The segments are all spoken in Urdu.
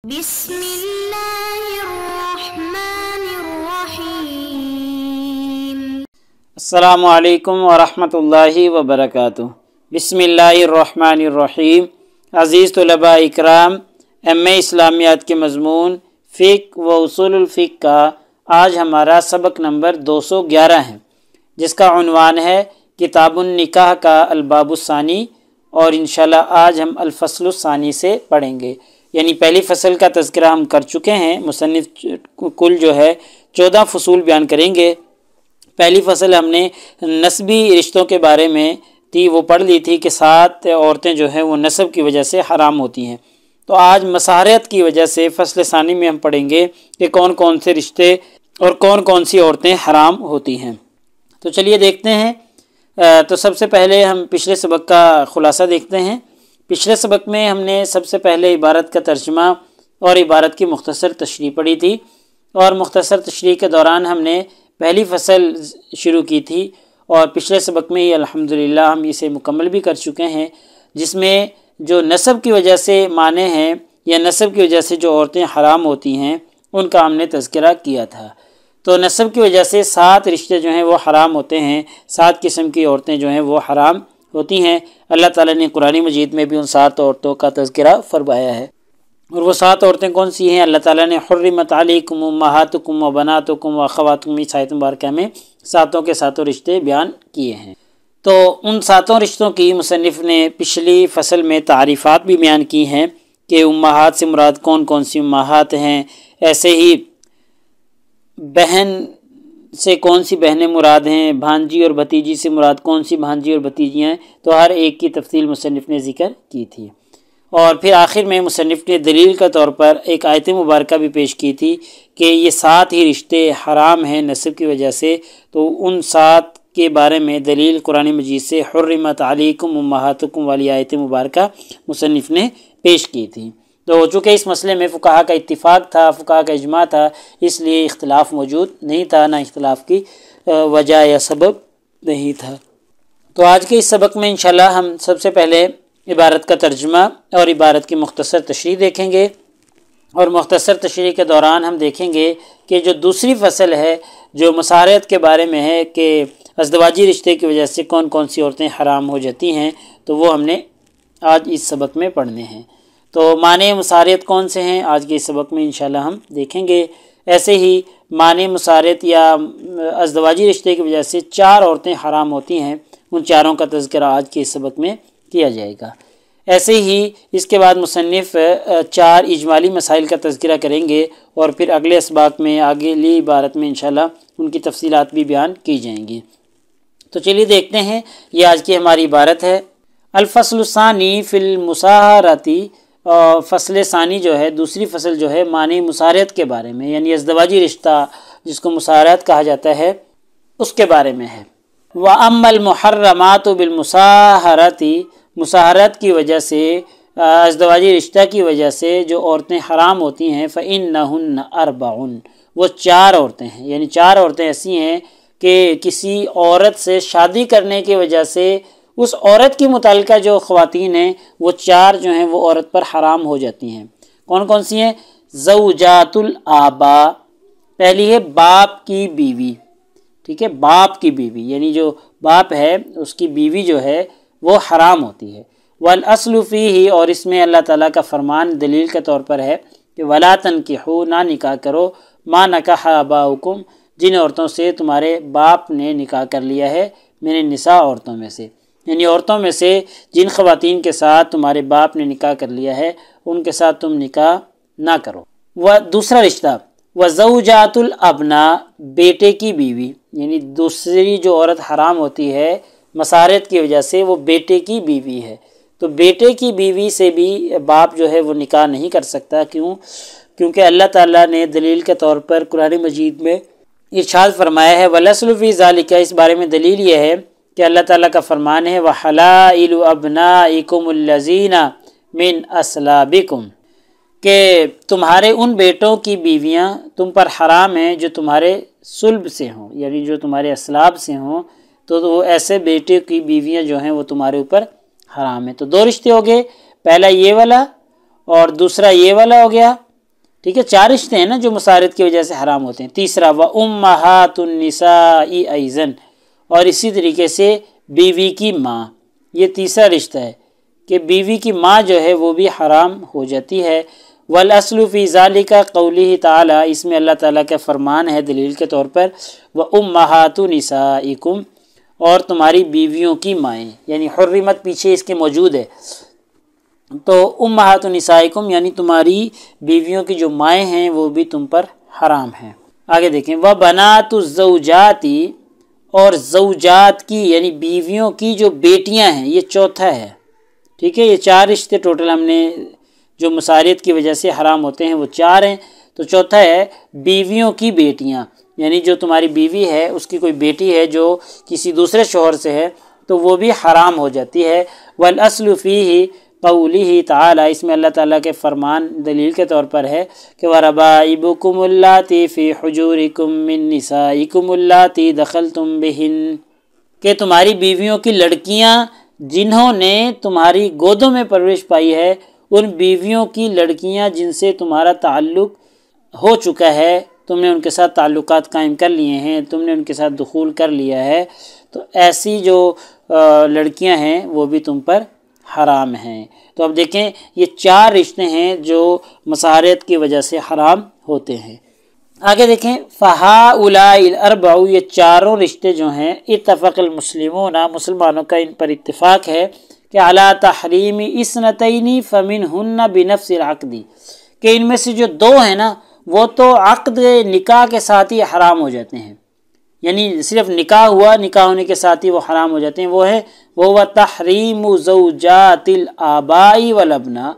بسم اللہ الرحمن الرحیم۔ السلام علیکم ورحمۃ اللہ وبرکاتہ۔ بسم اللہ الرحمن الرحیم۔ عزیز طلباء اکرام، ایم اے اسلامیات کے مضمون فقہ و اصول الفقہ کا آج ہمارا سبق نمبر 211 ہے، جس کا عنوان ہے کتاب النکاح کا الباب الثانی، اور انشاءاللہ آج ہم الفصل الثانی سے پڑھیں گے۔ یعنی پہلی فصل کا تذکرہ ہم کر چکے ہیں، مصنف کل جو ہے 14 فصول بیان کریں گے۔ پہلی فصل ہم نے نسبی رشتوں کے بارے میں تھی، وہ پڑھ لی تھی کہ 7 عورتیں جو ہیں وہ نسب کی وجہ سے حرام ہوتی ہیں۔ تو آج مساہرت کی وجہ سے فصل ثانی میں ہم پڑھیں گے کہ کون کون سے رشتے اور کون کون سی عورتیں حرام ہوتی ہیں۔ تو چلیے دیکھتے ہیں۔ تو سب سے پہلے ہم پچھلے سبق کا خلاصہ دیکھتے ہیں۔ پچھلے سبق میں ہم نے سب سے پہلے عبارت کا ترجمہ اور عبارت کی مختصر تشریح پڑھی تھی، اور مختصر تشریح کے دوران ہم نے پہلی فصل شروع کی تھی، اور پچھلے سبق میں ہی الحمدللہ ہم اسے مکمل بھی کر چکے ہیں، جس میں جو نسب کی وجہ سے معنی ہیں یا نسب کی وجہ سے جو عورتیں حرام ہوتی ہیں ان کا ہم نے تذکرہ کیا تھا۔ تو نسب کی وجہ سے 7 رشتے جو ہیں وہ حرام ہوتے ہیں، 7 قسم کی عورتیں جو ہیں وہ حرام ہوتی ہیں۔ اللہ تعالیٰ نے قرآن مجید میں بھی ان 7 عورتوں کا تذکرہ فرمایا ہے، اور وہ 7 عورتیں کون سی ہیں؟ اللہ تعالیٰ نے حرمت علیکم امہاتکم و بناتکم و اخواتکم، اس آیت مبارکہ میں 7 کے 7 رشتے بیان کیے ہیں۔ تو ان 7 رشتوں کی مصنف نے پچھلی فصل میں تعریفات بھی بیان کی ہیں کہ امہات سے مراد کون کون سی امہات ہیں، ایسے ہی بہن سے کون سی بہنیں مراد ہیں، بھانجی اور بھتیجی سے مراد کون سی بھانجی اور بھتیجیاں ہیں، تو ہر ایک کی تفصیل مصنف نے ذکر کی تھی۔ اور پھر آخر میں مصنف نے دلیل کے طور پر ایک آیت مبارکہ بھی پیش کی تھی کہ یہ 7 ہی رشتے حرام ہیں نسب کی وجہ سے، تو ان 7 کے بارے میں دلیل قرآن مجید سے حرمت علیکم امہاتکم والی آیت مبارکہ مصنف نے پیش کی تھی۔ تو چونکہ اس مسئلے میں فقہا کا اتفاق تھا، فقہا کا اجماع تھا، اس لیے اختلاف موجود نہیں تھا، نہ اختلاف کی وجہ یا سبب نہیں تھا۔ تو آج کے اس سبق میں انشاءاللہ ہم سب سے پہلے عبارت کا ترجمہ اور عبارت کی مختصر تشریح دیکھیں گے، اور مختصر تشریح کے دوران ہم دیکھیں گے کہ جو دوسری فصل ہے جو مساہرت کے بارے میں ہے کہ ازدواجی رشتے کی وجہ سے کون کون سی عورتیں حرام ہو جاتی ہیں، تو وہ ہم نے آج اس سبق میں پڑھنے ہیں۔ تو معنی مساہرت کون سے ہیں آج کے اس سبق میں انشاءاللہ ہم دیکھیں گے۔ ایسے ہی معنی مساہرت یا ازدواجی رشتے کی وجہ سے 4 عورتیں حرام ہوتی ہیں، ان 4 کا تذکرہ آج کے اس سبق میں کیا جائے گا۔ ایسے ہی اس کے بعد مصنف 4 اجمالی مسائل کا تذکرہ کریں گے، اور پھر اگلے اسباق میں اگلی عبارت میں انشاءاللہ ان کی تفصیلات بھی بیان کی جائیں گی۔ تو چلیے دیکھتے ہیں، یہ آج کی ہماری عبارت ہے۔ الفصل الثانی فی المصاہرتی، فصل ثانی جو ہے، دوسری فصل جو ہے معنی مساہرت کے بارے میں، یعنی ازدواجی رشتہ جس کو مساہرت کہا جاتا ہے اس کے بارے میں ہے۔ وَأَمَّا الْمُحَرَّمَاتُ بِالْمُصَاهَرَةِ، مساہرت کی وجہ سے، ازدواجی رشتہ کی وجہ سے جو عورتیں حرام ہوتی ہیں، فَإِنَّهُنَّ أَرْبَعٌ، وہ 4 عورتیں ہیں، یعنی 4 عورتیں ایسی ہیں کہ کسی عورت سے شادی کرنے کی وجہ سے اس عورت کی متعلقہ جو خواتین ہیں وہ 4 جو ہیں وہ عورت پر حرام ہو جاتی ہیں۔ کون کون سی ہیں؟ زوجات الآباء، پہلی ہے باپ کی بیوی، ٹھیک ہے، باپ کی بیوی یعنی جو باپ ہے اس کی بیوی جو ہے وہ حرام ہوتی ہے۔ والاصل فیہ، اور اس میں اللہ تعالیٰ کا فرمان دلیل کے طور پر ہے کہ ولا تنکحوا، نہ نکاح کرو، ما نکح آباؤکم، جن عورتوں سے تمہارے باپ نے نکاح کر لیا ہے، من النساء، عورتوں میں سے، یعنی عورتوں میں سے جن خواتین کے ساتھ تمہارے باپ نے نکاح کر لیا ہے ان کے ساتھ تم نکاح نہ کرو۔ دوسرا رشتہ وزوجات الابناء، بیٹے کی بیوی، یعنی دوسری جو عورت حرام ہوتی ہے مساہرت کی وجہ سے وہ بیٹے کی بیوی ہے، تو بیٹے کی بیوی سے بھی باپ جو ہے وہ نکاح نہیں کر سکتا۔ کیونکہ اللہ تعالیٰ نے دلیل کے طور پر قرآن مجید میں ارشاد فرمایا ہے وَالْأَصْلُ فِي ذَلِكَ، اس بارے میں دلیل یہ ہے کہ اللہ تعالیٰ کا فرمان ہے وَحَلَائِلُ أَبْنَائِكُمُ الَّذِينَ مِنْ أَصْلَابِكُمْ، کہ تمہارے ان بیٹوں کی بیویاں تم پر حرام ہیں جو تمہارے صلب سے ہوں، یعنی جو تمہارے اسلاب سے ہوں، تو وہ ایسے بیٹے کی بیویاں جو ہیں وہ تمہارے اوپر حرام ہیں۔ تو 2 رشتے ہو گئے، پہلا یہ والا اور دوسرا یہ والا ہو گیا، ٹھیک ہے، 4 رشتے ہیں نا جو مسارت کی وجہ سے حرام ہوتے ہیں۔ تیسرا وَأُمَّهَاتُ النِّسَاءِ أَيْضًا، اور اسی طریقے سے بیوی کی ماں، یہ تیسرا رشتہ ہے کہ بیوی کی ماں جو ہے وہ بھی حرام ہو جاتی ہے۔ وَالْأَصْلُ فِي ذَلِكَ قَوْلِهِ تعالیٰ، اس میں اللہ تعالیٰ کا فرمان ہے دلیل کے طور پر وَأُمَّهَاتُ نِسَائِكُمْ، اور تمہاری بیویوں کی مائیں، یعنی حرمت پیچھے اس کے موجود ہے، تو امہات نسائکم یعنی تمہاری بیویوں کی جو مائیں ہیں وہ بھی تم پر حرام ہیں۔ آگے دیکھیں وَبَنَاتُ الزَّوْجَاتِ، اور زوجات کی یعنی بیویوں کی جو بیٹیاں ہیں، یہ چوتھا ہے، ٹھیک ہے، یہ 4 رشتے ٹوٹل ہم نے جو مساریت کی وجہ سے حرام ہوتے ہیں وہ 4 ہیں، تو چوتھا ہے بیویوں کی بیٹیاں، یعنی جو تمہاری بیوی ہے اس کی کوئی بیٹی ہے جو کسی دوسرے شوہر سے ہے تو وہ بھی حرام ہو جاتی ہے۔ وَالْأَصْلُ فِيهِ قَوْلِهِ تعالیٰ، اس میں اللہ تعالیٰ کے فرمان دلیل کے طور پر ہے کہ وَرَبَائِبُكُمُ اللَّاتِي فِي حُجُورِكُم مِّن نِّسَائِكُمُ اللَّاتِي دَخَلْتُم بِهِنَّ، کہ تمہاری بیویوں کی لڑکیاں جنہوں نے تمہاری گودوں میں پرورش پائی ہے، ان بیویوں کی لڑکیاں جن سے تمہارا تعلق ہو چکا ہے، تم نے ان کے ساتھ تعلقات قائم کر لیے ہیں، تم نے ان کے ساتھ دخول کر لیا ہے، تو ایسی جو لڑکیاں ہیں وہ بھی تم پر حرام ہیں۔ تو اب دیکھیں یہ 4 رشتے ہیں جو مساہرت کی وجہ سے حرام ہوتے ہیں۔ آگے دیکھیں فَهَؤُلَاءِ الْأَرْبَعُ، یہ 4 رشتے جو ہیں اتفق المسلمون، مسلمانوں کا ان پر اتفاق ہے کہ عَلَىٰ تَحْرِيمِ اثْنَتَيْنِ فَمِنْهُنَّ بِنَفْسِ الْعَقْدِ، کہ ان میں سے جو 2 ہیں نا وہ تو عقد نکاح کے ساتھ ہی حرام ہو جاتے ہیں، یعنی صرف نکاح ہوا، نکاح ہونے کے ساتھ ہی وہ حرام ہو جاتے ہیں، وہ ہے وہ تحریم زوجات الآباء والابناء،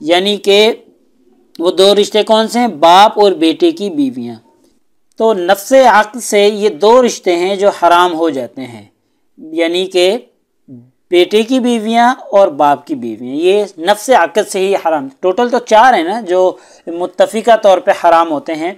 یعنی کہ وہ 2 رشتے کون سے ہیں؟ باپ اور بیٹے کی بیویاں۔ تو نفس عقد سے یہ 2 رشتے ہیں جو حرام ہو جاتے ہیں، یعنی کہ بیٹے کی بیویاں اور باپ کی بیویاں، یہ نفس عقد سے ہی حرام۔ ٹوٹل تو 4 ہیں نا جو متفقہ طور پہ حرام ہوتے ہیں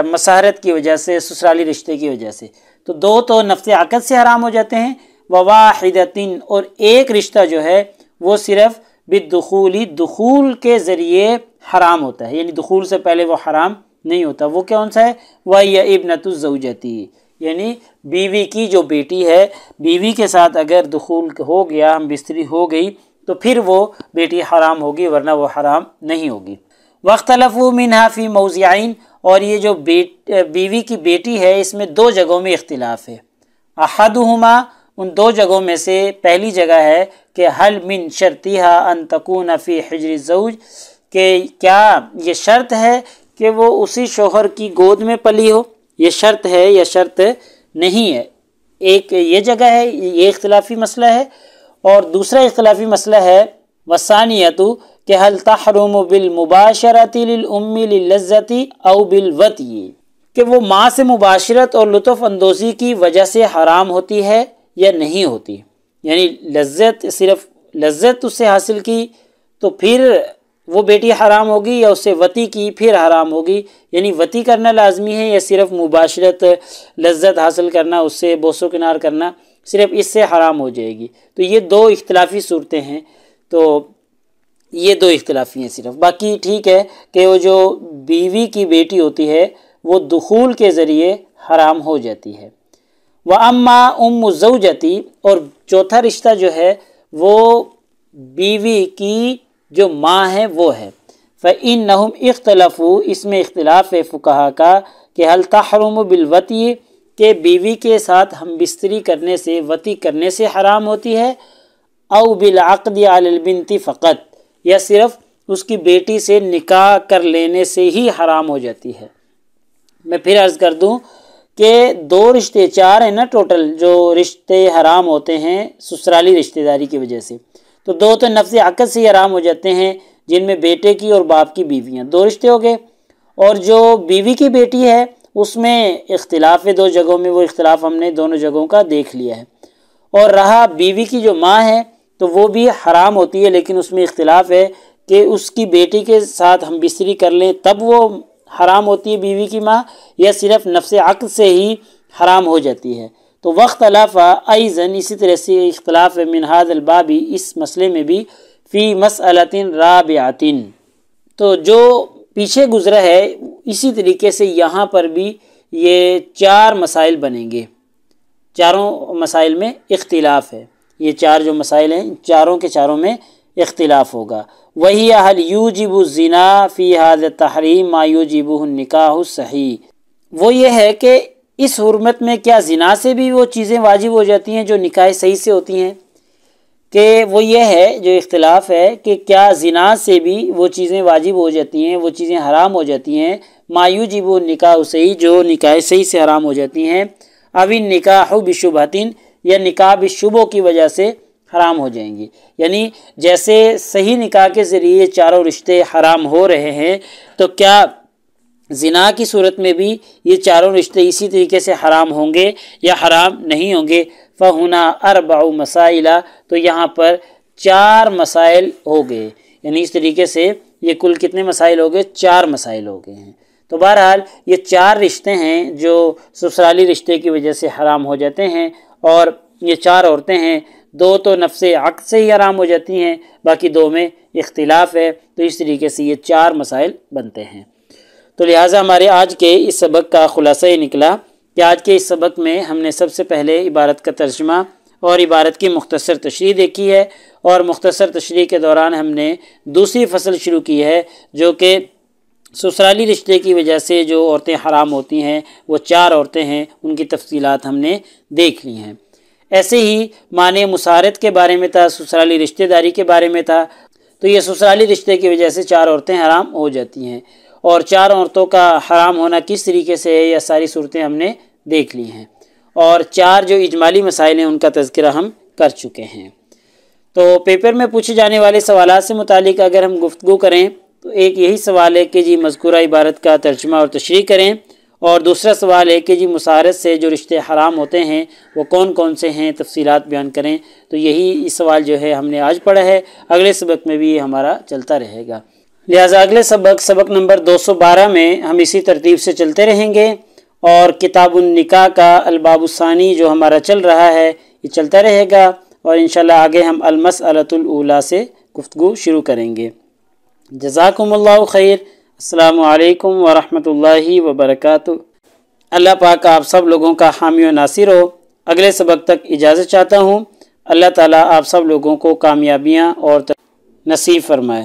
مساہرت کی وجہ سے، سسرالی رشتے کی وجہ سے، تو 2 تو نفس عقد سے حرام ہو جاتے ہیں، وواحدتن، اور ایک رشتہ جو ہے وہ صرف بالدخول، دخول کے ذریعے حرام ہوتا ہے، یعنی دخول سے پہلے وہ حرام نہیں ہوتا۔ وہ کون سا ہے؟ وَهِيَ ابْنَةُ الزَّوْجَةِ، یعنی بیوی کی جو بیٹی ہے، بیوی کے ساتھ اگر دخول ہو گیا، ہم بستری ہو گئی، تو پھر وہ بیٹی حرام ہوگی، ورنہ وہ حرام نہیں ہوگی۔ وَاخْتَلَفُوا مِنْهَا فِي مَوْضِعَيْنِ، اور یہ جو بیوی کی بیٹی ہے اس میں 2 جگہوں میں اختلاف ہے۔ احدہما، ان 2 جگہوں میں سے پہلی جگہ ہے کہ حل من شرطیہا ان تکون فی حجر الزوج، کہ کیا یہ شرط ہے کہ وہ اسی شوہر کی گود میں پلی ہو، یہ شرط ہے یا شرط نہیں ہے۔ ایک یہ جگہ ہے، یہ اختلافی مسئلہ ہے، اور دوسرا اختلافی مسئلہ ہے وثانیۃ کہ حل تحرم بالمباشرۃ للام للذۃ او بالوطی، کہ وہ ماں سے مباشرت اور لطف اندوزی کی وجہ سے حرام ہوتی ہے یا نہیں ہوتی، یعنی لذت، صرف لذت اس سے حاصل کی تو پھر وہ بیٹی حرام ہوگی، یا اس سے وطی کی پھر حرام ہوگی، یعنی وطی کرنا لازمی ہے یا صرف مباشرت، لذت حاصل کرنا، اس سے بوس و کنار کرنا، صرف اس سے حرام ہو جائے گی۔ تو یہ 2 اختلافی صورتیں ہیں، تو یہ 2 اختلافی ہیں صرف، باقی ٹھیک ہے کہ وہ جو بیوی کی بیٹی ہوتی ہے وہ دخول کے ذریعے حرام ہو جاتی ہے۔ وَأَمَّا أُمُّ الزَّوْجَةِ، اور چوتھا رشتہ جو ہے وہ بیوی کی جو ماں ہے وہ ہے۔ فَإِنَّهُمْ اخْتَلَفُوا، اس میں اختلاف ہے فقہا کا کہ حل تحرم بالوطی، کہ بیوی کے ساتھ ہم بستری کرنے سے، وطی کرنے سے حرام ہوتی ہے، او بالعقد علی البنت فقط، یا صرف اس کی بیٹی سے نکاح کر لینے سے ہی حرام ہو جاتی ہے۔ میں پھر عرض کر دوں کہ 2 رشتے، 4 ہیں نا ٹوٹل جو رشتے حرام ہوتے ہیں سسرالی رشتہ داری کی وجہ سے، تو 2 تو نفس عقد سے ہی حرام ہو جاتے ہیں، جن میں بیٹے کی اور باپ کی بیویاں، 2 رشتے ہو گئے، اور جو بیوی کی بیٹی ہے اس میں اختلاف ہے 2 جگہوں میں، وہ اختلاف ہم نے دونوں جگہوں کا دیکھ لیا ہے۔ اور رہا بیوی کی جو ماں ہے تو وہ بھی حرام ہوتی ہے، لیکن اس میں اختلاف ہے کہ اس کی بیٹی کے ساتھ ہم بستری کر لیں تب وہ حرام ہوتی ہے بیوی کی ماں، یا صرف نفس عقد سے ہی حرام ہو جاتی ہے۔ تو واختلف ایضاً، اسی طرح سے اختلاف ہے من ھذا الباب، اس مسئلے میں بھی، فی مسئلۃ رابعۃ، تو جو پیچھے گزرا ہے اسی طریقے سے یہاں پر بھی یہ 4 مسائل بنیں گے، چاروں مسائل میں اختلاف ہے، یہ 4 جو مسائل ہیں چاروں کے چاروں میں اختلاف ہوگا۔ وہی هل یوجب الزنا فی هذا التحریم ما یوجبہ النکاح الصحیح، وہ یہ ہے کہ اس حرمت میں کیا زنا سے بھی وہ چیزیں واجب ہو جاتی ہیں جو نکاح صحیح سے ہوتی ہیں، کہ وہ یہ ہے جو اختلاف ہے کہ کیا زنا سے بھی وہ چیزیں واجب ہو جاتی ہیں، وہ چیزیں حرام ہو جاتی ہیں، ما یوجب النکاح صحیح، جو نکاح صحیح سے حرام ہو جاتی ہیں، اب نکاح بشبہۃ، یا نکاح بشبہ کی وجہ سے حرام ہو جائیں گی۔ یعنی جیسے صحیح نکاح کے ذریعے چاروں رشتے حرام ہو رہے ہیں، تو کیا زنا کی صورت میں بھی یہ چاروں رشتے اسی طریقے سے حرام ہوں گے یا حرام نہیں ہوں گے؟ فَهُنَا 4 مسائل، تو یہاں پر 4 مسائل ہو گئے، یعنی اس طریقے سے یہ کل کتنے مسائل ہو گئے؟ 4 مسائل ہو گئے ہیں۔ تو بہرحال یہ 4 رشتے ہیں جو سسرالی رشتے کی وجہ سے حرام ہو جاتے ہیں، اور یہ 4 عورتیں ہیں، 2 تو نفس عقد سے ہی حرام ہو جاتی ہیں، باقی 2 میں اختلاف ہے، تو اس طریقے سے یہ 4 مسائل بنتے ہیں۔ تو لہٰذا ہمارے آج کے اس سبق کا خلاصہ یہ نکلا کہ آج کے اس سبق میں ہم نے سب سے پہلے عبارت کا ترجمہ اور عبارت کی مختصر تشریح دیکھی ہے، اور مختصر تشریح کے دوران ہم نے دوسری فصل شروع کی ہے جو کہ سسرالی رشتے کی وجہ سے جو عورتیں حرام ہوتی ہیں وہ 4 عورتیں ہیں، ان کی تفصیلات ہم نے دیکھ لی ہیں۔ ایسے ہی معنی مسارت کے بارے میں تھا، سسرالی رشتہ داری کے بارے میں تھا، تو یہ سسرالی رشتے کی وجہ سے 4 عورتیں حرام ہو جاتی ہیں، اور 4 عورتوں کا حرام ہونا کس طریقے سے ہے یہ ساری صورتیں ہم نے دیکھ لی ہیں، اور 4 جو اجمالی مسائل ہیں ان کا تذکرہ ہم کر چکے ہیں۔ تو پیپر میں پوچھے جانے والے سوالات سے متعلق اگر ہم گفتگو کریں تو ایک یہی سوال ہے کہ جی مذکورہ عبارت کا ترجمہ اور تشریح کریں، اور دوسرا سوال ہے کہ جی مسارت سے جو رشتے حرام ہوتے ہیں وہ کون کون سے ہیں، تفصیلات بیان کریں۔ تو یہی سوال جو ہے ہم نے آج پڑھا ہے، اگلے سبق میں بھی یہ ہمارا چلتا رہے گا، لہٰذا اگلے سبق نمبر 212 میں ہم اسی ترتیب سے چلتے رہیں گے، اور کتاب النکاح کا الباب الثانی جو ہمارا چل رہا ہے یہ چلتا رہے گا، اور انشاءاللہ آگے ہم المسئلۃ الاولیٰ سے گفتگو شروع کریں گے۔ جزاکم اللہ خیر، السلام علیکم ورحمۃ اللہ وبرکاتہ۔ اللہ پاک آپ سب لوگوں کا حامی و ناصر ہو۔ اگلے سبق تک اجازت چاہتا ہوں۔ اللہ تعالیٰ آپ سب لوگوں کو کامیابیاں اور نصیب فرمائے۔